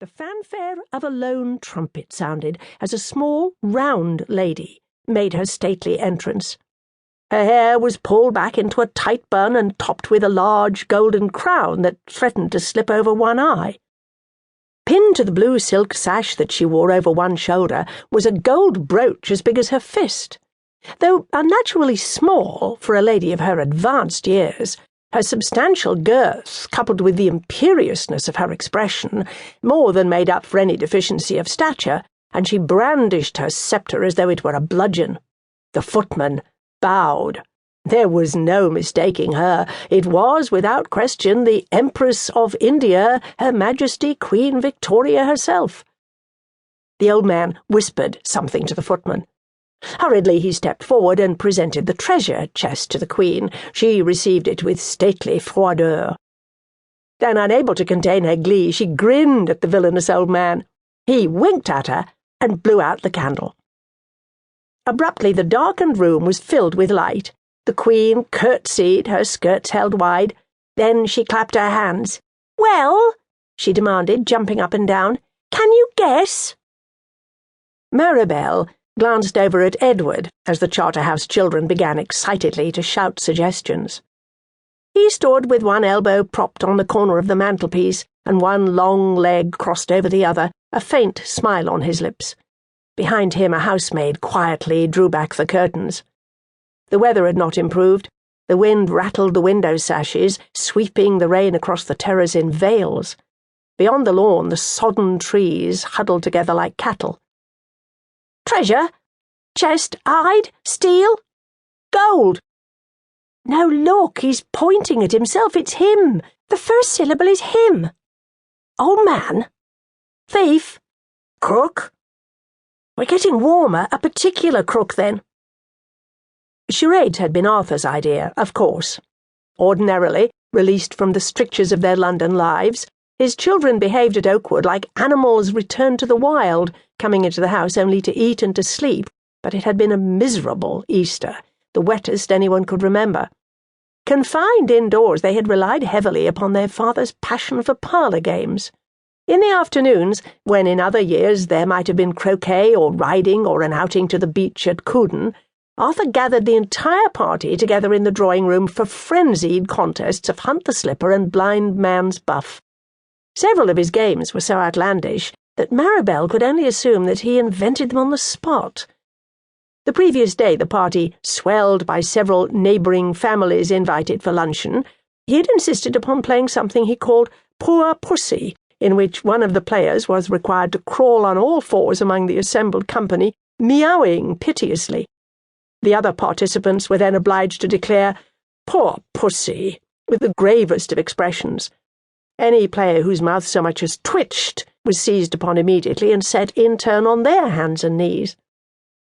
The fanfare of a lone trumpet sounded as a small, round lady made her stately entrance. Her hair was pulled back into a tight bun and topped with a large golden crown that threatened to slip over one eye. Pinned to the blue silk sash that she wore over one shoulder was a gold brooch as big as her fist. Though unnaturally small for a lady of her advanced years, her substantial girth, coupled with the imperiousness of her expression, more than made up for any deficiency of stature, and she brandished her sceptre as though it were a bludgeon. The footman bowed. There was no mistaking her. It was, without question, the Empress of India, Her Majesty Queen Victoria herself. The old man whispered something to the footman. Hurriedly he stepped forward and presented the treasure chest to the Queen. She received it with stately froideur. Then, unable to contain her glee, she grinned at the villainous old man. He winked at her and blew out the candle. Abruptly the darkened room was filled with light. The Queen curtsied, her skirts held wide. Then she clapped her hands. "Well," she demanded, jumping up and down, "can you guess?" Maribel glanced over at Edward as the Charterhouse children began excitedly to shout suggestions. He stood with one elbow propped on the corner of the mantelpiece and one long leg crossed over the other, a faint smile on his lips. Behind him a housemaid quietly drew back the curtains. The weather had not improved. The wind rattled the window sashes, sweeping the rain across the terrace in veils. Beyond the lawn the sodden trees huddled together like cattle. "Treasure? Chest, hide, steel? Gold!" "No, look, he's pointing at himself. It's him. The first syllable is him." "Old man? Thief? Crook? We're getting warmer. A particular crook, then." Charades had been Arthur's idea, of course. Ordinarily, released from the strictures of their London lives, his children behaved at Oakwood like animals returned to the wild, coming into the house only to eat and to sleep, but it had been a miserable Easter, the wettest anyone could remember. Confined indoors, they had relied heavily upon their father's passion for parlour games. In the afternoons, when in other years there might have been croquet or riding or an outing to the beach at Couden, Arthur gathered the entire party together in the drawing-room for frenzied contests of hunt the slipper and blind man's buff. Several of his games were so outlandish that Maribel could only assume that he invented them on the spot. The previous day the party, swelled by several neighbouring families invited for luncheon, he had insisted upon playing something he called Poor Pussy, in which one of the players was required to crawl on all fours among the assembled company, meowing piteously. The other participants were then obliged to declare, "Poor Pussy," with the gravest of expressions. Any player whose mouth so much as twitched was seized upon immediately and set in turn on their hands and knees.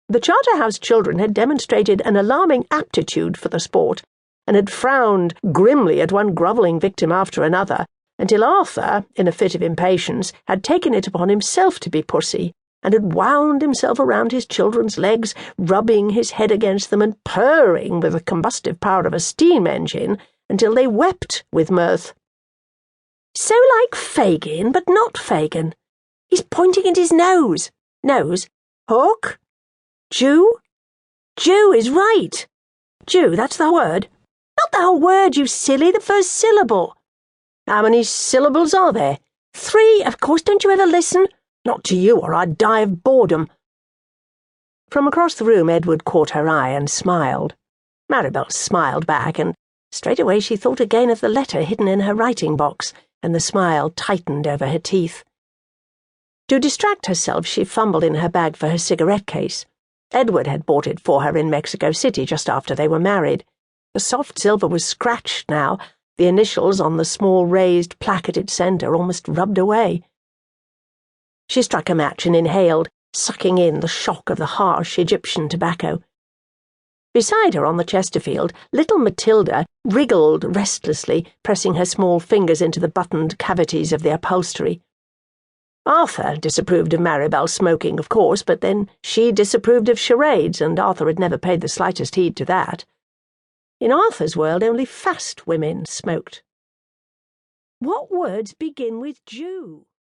The Charterhouse children had demonstrated an alarming aptitude for the sport, and had frowned grimly at one grovelling victim after another, until Arthur, in a fit of impatience, had taken it upon himself to be Pussy, and had wound himself around his children's legs, rubbing his head against them and purring with the combustive power of a steam engine, until they wept with mirth. "So like Fagin, but not Fagin. He's pointing at his nose. Nose? Hook? Jew? Jew is right. Jew, that's the word. Not the whole word, you silly, the first syllable." "How many syllables are there?" "3, of course. Don't you ever listen?" "Not to you, or I'd die of boredom." From across the room Edward caught her eye and smiled. Maribel smiled back, and straightway she thought again of the letter hidden in her writing-box, and the smile tightened over her teeth. To distract herself, she fumbled in her bag for her cigarette case. Edward had bought it for her in Mexico City just after they were married. The soft silver was scratched now, the initials on the small raised plaque at its centre almost rubbed away. She struck a match and inhaled, sucking in the shock of the harsh Egyptian tobacco. Beside her on the Chesterfield, little Matilda wriggled restlessly, pressing her small fingers into the buttoned cavities of the upholstery. Arthur disapproved of Maribel smoking, of course, but then she disapproved of charades, and Arthur had never paid the slightest heed to that. In Arthur's world only fast women smoked. What words begin with Jew?